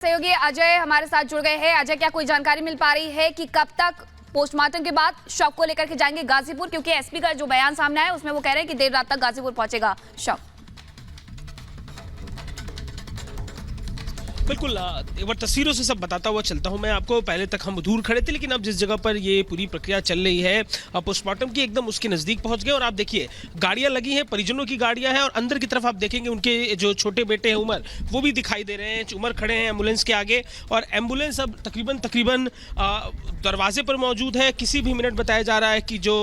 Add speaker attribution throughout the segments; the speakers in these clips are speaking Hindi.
Speaker 1: सहयोगी अजय हमारे साथ जुड़ गए हैं। अजय, क्या कोई जानकारी मिल पा रही है कि कब तक पोस्टमार्टम के बाद शव को लेकर के जाएंगे गाजीपुर? क्योंकि एसपी का जो बयान सामने आया उसमें वो कह रहे हैं कि देर रात तक गाजीपुर पहुंचेगा शव।
Speaker 2: बिल्कुल, एक बार तस्वीरों से सब बताता हुआ चलता हूं मैं आपको। पहले तक हम दूर खड़े थे, लेकिन अब जिस जगह पर ये पूरी प्रक्रिया चल रही है पोस्टमार्टम की, एकदम उसके नज़दीक पहुंच गए। और आप देखिए गाड़ियां लगी हैं, परिजनों की गाड़ियां हैं, और अंदर की तरफ आप देखेंगे उनके जो छोटे बेटे हैं उमर, वो भी दिखाई दे रहे हैं। उमर खड़े हैं एम्बुलेंस के आगे, और एम्बुलेंस अब तकरीबन दरवाजे पर मौजूद है। किसी भी मिनट बताया जा रहा है कि जो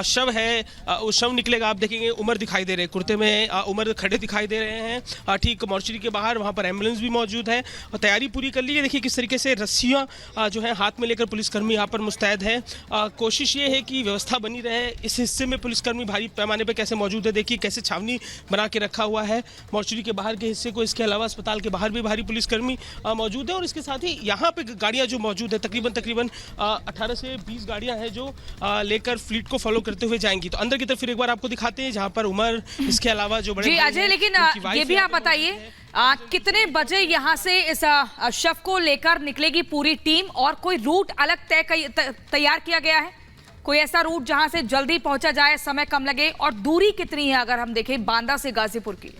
Speaker 2: शव है वो शव निकलेगा। आप देखेंगे उमर दिखाई दे रहे हैं, कुर्ते में उमर खड़े दिखाई दे रहे हैं ठीक मॉर्चरी के बाहर। वहाँ पर एम्बुलेंस भी मौजूद है और तैयारी पूरी कर ली है। देखिए किस तरीके से रस्सियाँ जो है हाथ में लेकर पुलिसकर्मी यहाँ पर मुस्तैद है। कोशिश ये है कि व्यवस्था बनी रहे। इस हिस्से में पुलिसकर्मी भारी पैमाने पर कैसे मौजूद है, देखिए कैसे छावनी बना के रखा हुआ है मॉर्चरी के बाहर के हिस्से को। इसके अलावा अस्पताल के बाहर भी भारी पुलिसकर्मी मौजूद है। और इसके साथ ही यहाँ पे गाड़ियाँ जो मौजूद है, तकरीबन 18 से 20 गाड़ियाँ हैं जो लेकर फ्लीट को फॉलो करते हुए जाएंगी। तो अंदर की तरफ फिर एक बार आपको दिखाते हैं, जहाँ पर उमर, इसके अलावा जो बड़े
Speaker 3: अजय, लेकिन ये भी आप बताइए कितने बजे यहाँ से इस शव को लेकर निकलेगी पूरी टीम, और कोई रूट अलग तैयार किया गया है? कोई ऐसा रूट जहां से जल्दी पहुंचा जाए, समय कम लगे? और दूरी कितनी है अगर हम देखें बांदा से गाजीपुर की?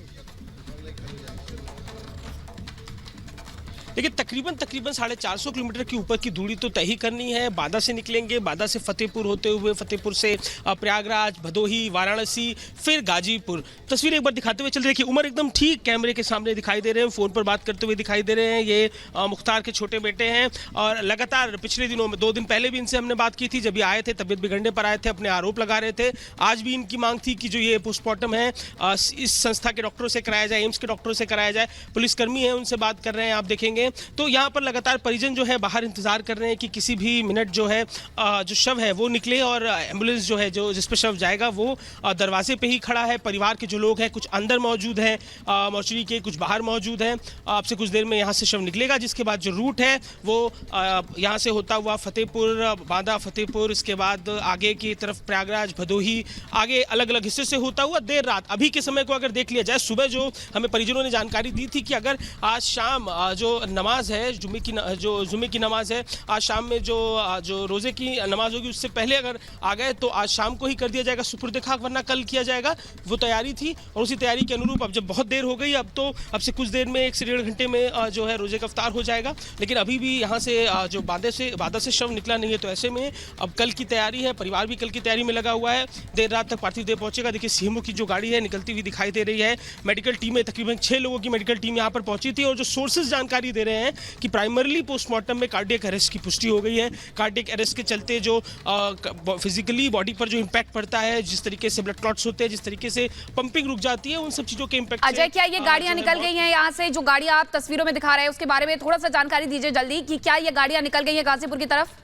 Speaker 2: देखिए तकरीबन 450 किलोमीटर के ऊपर की दूरी तो तय ही करनी है। बांदा से निकलेंगे, बांदा से फतेहपुर होते हुए, फतेहपुर से प्रयागराज, भदोही, वाराणसी, फिर गाजीपुर। तस्वीर एक बार दिखाते हुए चल रही है कि उमर एकदम ठीक कैमरे के सामने दिखाई दे रहे हैं, फ़ोन पर बात करते हुए दिखाई दे रहे हैं। ये मुख्तार के छोटे बेटे हैं, और लगातार पिछले दिनों में 2 दिन पहले भी इनसे हमने बात की थी। जब ये आए थे तबीयत बिगड़ने पर आए थे, अपने आरोप लगा रहे थे। आज भी इनकी मांग थी कि जो ये पोस्टमार्टम है इस संस्था के डॉक्टरों से कराया जाए, एम्स के डॉक्टरों से कराया जाए। पुलिसकर्मी हैं, उनसे बात कर रहे हैं, आप देखेंगे। तो यहाँ पर लगातार परिजन जो है बाहर इंतजार कर रहे हैं कि किसी भी मिनट जो है जो शव है वो निकले, और एम्बुलेंस जो है जो जिस पे शव जाएगा वो दरवाजे पे ही खड़ा है। परिवार के जो लोग हैं कुछ अंदर मौजूद हैं मॉर्चरी के, कुछ बाहर मौजूद हैं। आपसे कुछ देर में यहाँ से शव निकलेगा, जिसके बाद जो रूट है वो यहाँ से होता हुआ फतेहपुर, बांदा, फतेहपुर, इसके बाद आगे की तरफ प्रयागराज, भदोही, आगे अलग अलग हिस्से से होता हुआ देर रात। अभी के समय को अगर देख लिया जाए, सुबह जो हमें परिजनों ने जानकारी दी थी कि अगर आज शाम जो नमाज है, जुमे की नमाज है, आज शाम में जो रोज़े की नमाज होगी उससे पहले अगर आ गए तो आज शाम को ही कर दिया जाएगा सुपुर्द खाक, वरना कल किया जाएगा। वो तैयारी थी, और उसी तैयारी के अनुरूप अब जब बहुत देर हो गई, अब से कुछ देर में 1 से 1.5 घंटे में जो है रोज़े का इफ्तार हो जाएगा। लेकिन अभी भी यहाँ से जो बांदा से शव निकला नहीं है। तो ऐसे में अब कल की तैयारी है, परिवार भी कल की तैयारी में लगा हुआ है। देर रात तक पार्थिव देह पहुँचेगा। देखिए सीएमओ की जो गाड़ी है निकलती हुई दिखाई दे रही है। मेडिकल टीमें, तकरीबन 6 लोगों की मेडिकल टीम यहाँ पर पहुँची थी, और जो सोर्सेज जानकारी दे रहे हैं कि प्राइमरली पोस्टमार्टम में कार्डियक अरेस्ट की पुष्टि हो गई है। कार्डियक अरेस्ट के चलते जो फिजिकली बॉडी पर जो इम्पैक्ट पड़ता है, जिस तरीके से ब्लड क्लॉट्स होते हैं, जिस तरीके से पंपिंग रुक जाती है, उन सब चीजों के इम्पैक्ट।
Speaker 1: अजय, क्या ये गाड़ियां निकल गई हैं यहाँ से? जो गाड़ियां आप तस्वीरों में दिखा रहे हैं उसके बारे में थोड़ा सा जानकारी दीजिए जल्दी, कि क्या ये गाड़ियां निकल गई हैं गाजीपुर की तरफ?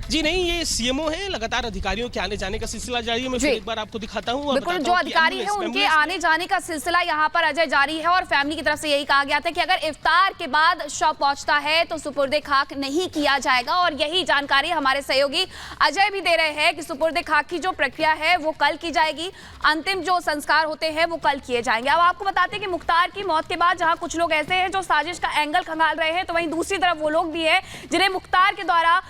Speaker 2: जी नहीं, ये सीएमओ है, लगातार अधिकारियों के आने जाने का सिलसिला जारी है। मैं फिर एक बार आपको दिखाता हूँ।
Speaker 1: बिल्कुल, जो अधिकारी है उनके आने जाने का सिलसिला यहाँ पर अजय जारी है। और फैमिली की तरफ से यही कहा गया था कि अगर इफ्तार के बाद शव पहुंचता है तो सुपुर्दे खाक नहीं किया जाएगा। और यही जानकारी हमारे सहयोगी अजय भी दे रहे हैं कि सुपुर्दे खाक की जो प्रक्रिया है वो कल की जाएगी। अंतिम जो संस्कार होते हैं वो कल किए जाएंगे। अब आपको बताते हैं कि मुख्तार की मौत के बाद जहाँ कुछ लोग ऐसे हैं जो साजिश का एंगल खंगाल रहे हैं, तो वहीं दूसरी तरफ वो लोग भी है जिन्हें मुख्तार के द्वारा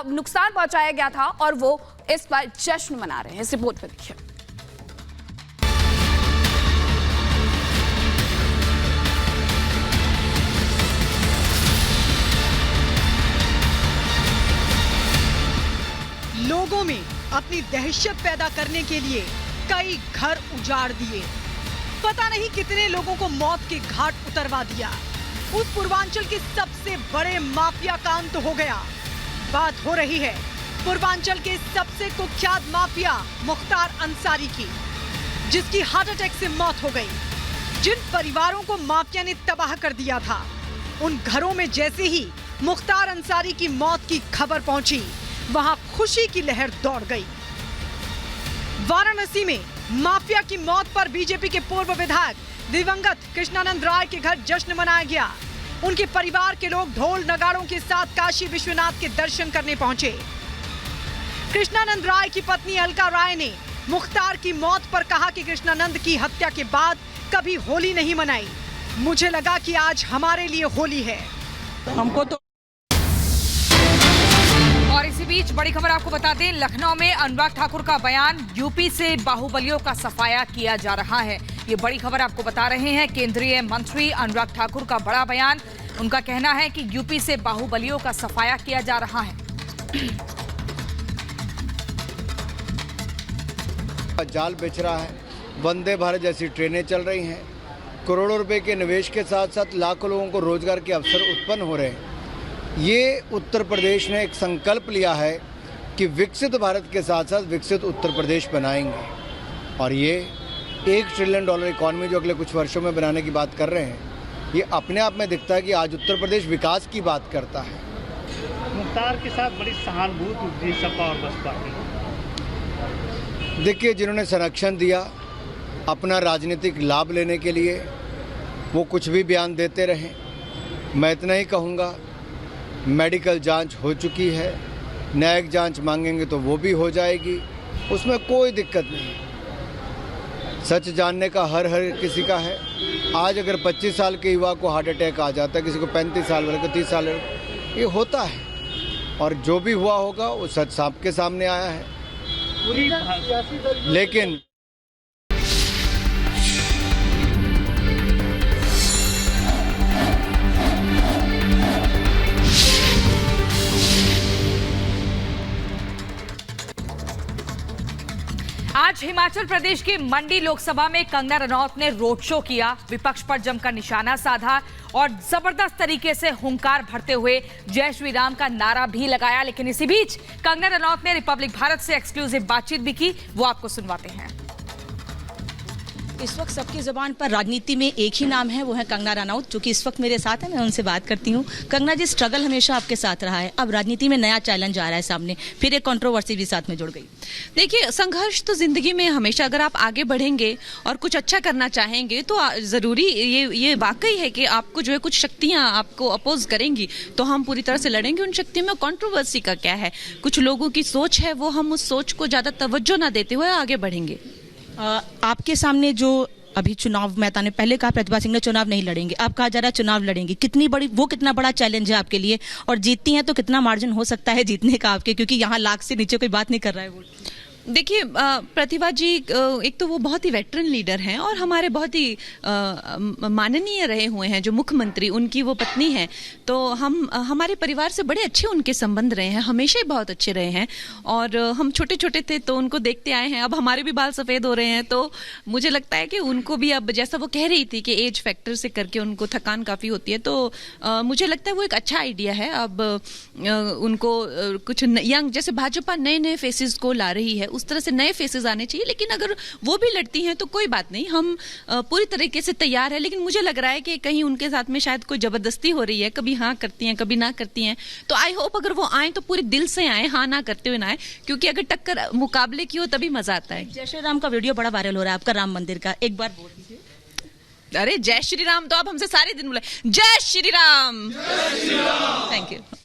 Speaker 1: नुकसान पहुंचाया गया था, और वो इस पर जश्न मना रहे हैं। इस रिपोर्ट पर देखिए।
Speaker 4: लोगों में अपनी दहशत पैदा करने के लिए कई घर उजाड़ दिए, पता नहीं कितने लोगों को मौत के घाट उतरवा दिया। उस पूर्वांचल के सबसे बड़े माफिया का अंत हो गया। बात हो रही है पूर्वांचल के सबसे कुख्यात माफिया मुख्तार अंसारी की, जिसकी हार्ट अटैक से मौत हो गई। जिन परिवारों को माफिया ने तबाह कर दिया था, उन घरों में जैसे ही मुख्तार अंसारी की मौत की खबर पहुंची, वहां खुशी की लहर दौड़ गई। वाराणसी में माफिया की मौत पर बीजेपी के पूर्व विधायक दिवंगत कृष्णानंद राय के घर जश्न मनाया गया। उनके परिवार के लोग ढोल नगाड़ों के साथ काशी विश्वनाथ के दर्शन करने पहुंचे। कृष्णानंद राय की पत्नी अलका राय ने मुख्तार की मौत पर कहा कि कृष्णानंद की हत्या के बाद कभी होली नहीं मनाई। मुझे लगा कि आज हमारे लिए होली है।
Speaker 5: हमको तो
Speaker 3: और इसी बीच बड़ी खबर आपको बता दें, लखनऊ में अनुराग ठाकुर का बयान, यूपी से बाहुबलियों का सफाया किया जा रहा है। ये बड़ी खबर आपको बता रहे हैं, केंद्रीय मंत्री अनुराग ठाकुर का बड़ा बयान। उनका कहना है कि यूपी से बाहुबलियों का सफाया किया जा रहा है।
Speaker 6: जाल बेच रहा है, वंदे भारत जैसी ट्रेनें चल रही हैं, करोड़ों रुपए के निवेश के साथ साथ लाखों लोगों को रोजगार के अवसर उत्पन्न हो रहे हैं। ये उत्तर प्रदेश ने एक संकल्प लिया है कि विकसित भारत के साथ साथ विकसित उत्तर प्रदेश बनाएंगे, और ये $1 ट्रिलियन इकॉनमी जो अगले कुछ वर्षों में बनाने की बात कर रहे हैं, ये अपने आप में दिखता है कि आज उत्तर प्रदेश विकास की बात करता है।
Speaker 7: मुख्तार के साथ बड़ी सहानुभूति उठी सपा और बसपा की।
Speaker 6: देखिए, जिन्होंने संरक्षण दिया अपना राजनीतिक लाभ लेने के लिए, वो कुछ भी बयान देते रहे। मैं इतना ही कहूँगा, मेडिकल जांच हो चुकी है, न्यायिक जांच मांगेंगे तो वो भी हो जाएगी, उसमें कोई दिक्कत नहीं। सच जानने का हर किसी का है। आज अगर 25 साल के युवा को हार्ट अटैक आ जाता है, किसी को 35 साल वाले को 30 साल, ये होता है, और जो भी हुआ होगा वो सच सबके सामने आया है। लेकिन
Speaker 3: आज हिमाचल प्रदेश की मंडी लोकसभा में कंगना रनौत ने रोड शो किया, विपक्ष पर जमकर निशाना साधा और जबरदस्त तरीके से हुंकार भरते हुए जय श्री राम का नारा भी लगाया। लेकिन इसी बीच कंगना रनौत ने रिपब्लिक भारत से एक्सक्लूसिव बातचीत भी की, वो आपको सुनवाते हैं।
Speaker 5: इस वक्त सबकी ज़बान पर राजनीति में एक ही नाम है, वो है कंगना रनौत, जो कि इस वक्त मेरे साथ है। मैं उनसे बात करती हूँ। कंगना जी, स्ट्रगल हमेशा आपके साथ रहा है, अब राजनीति में नया चैलेंज आ रहा है सामने, फिर एक कंट्रोवर्सी भी साथ में जुड़ गई।
Speaker 8: देखिए, संघर्ष तो जिंदगी में हमेशा, अगर आप आगे बढ़ेंगे और कुछ अच्छा करना चाहेंगे तो जरूरी ये वाकई है कि आपको जो है कुछ शक्तियां आपको अपोज करेंगी, तो हम पूरी तरह से लड़ेंगे उन शक्तियों में। कंट्रोवर्सी का क्या है, कुछ लोगों की सोच है, वो हम उस सोच को ज्यादा तवज्जो ना देते हुए आगे बढ़ेंगे।
Speaker 5: आपके सामने जो अभी चुनाव मैदान है, पहले कहा प्रतिभा सिंह ने चुनाव नहीं लड़ेंगे, अब कहा जा रहा है चुनाव लड़ेंगे, कितना बड़ा चैलेंज है आपके लिए, और जीतती हैं तो कितना मार्जिन हो सकता है जीतने का आपके, क्योंकि यहाँ लाख से नीचे कोई बात नहीं कर रहा है वोट।
Speaker 8: देखिए, प्रतिभा जी एक तो वो बहुत ही वेटरन लीडर हैं और हमारे बहुत ही माननीय रहे हुए हैं जो मुख्यमंत्री, उनकी वो पत्नी हैं, तो हमारे परिवार से बड़े अच्छे उनके संबंध रहे हैं, हमेशा ही बहुत अच्छे रहे हैं। और हम छोटे छोटे थे तो उनको देखते आए हैं, अब हमारे भी बाल सफ़ेद हो रहे हैं, तो मुझे लगता है कि उनको भी अब, जैसा वो कह रही थी कि एज फैक्टर से करके उनको थकान काफ़ी होती है, तो मुझे लगता है वो एक अच्छा आइडिया है। अब उनको कुछ यंग, जैसे भाजपा नए नए फेसेस को ला रही है, उस तरह से नए फेसेस आने चाहिए। लेकिन अगर वो भी लड़ती हैं तो कोई बात नहीं, हम पूरी तरीके से तैयार है। लेकिन मुझे लग रहा है कि कहीं उनके साथ में शायद कोई जबरदस्ती हो रही है, कभी हाँ करती हैं कभी ना करती हैं, तो आई होप अगर वो आए तो पूरे दिल से आए, हाँ ना करते हुए ना आए, क्योंकि अगर टक्कर मुकाबले की हो तभी मजा आता है।
Speaker 5: जय श्री राम का वीडियो बड़ा वायरल हो रहा है आपका, राम मंदिर का, एक बार बोल दीजिए।
Speaker 8: अरे जय श्री राम तो आप हमसे सारे दिन बोले, जय श्री राम, थैंक यू।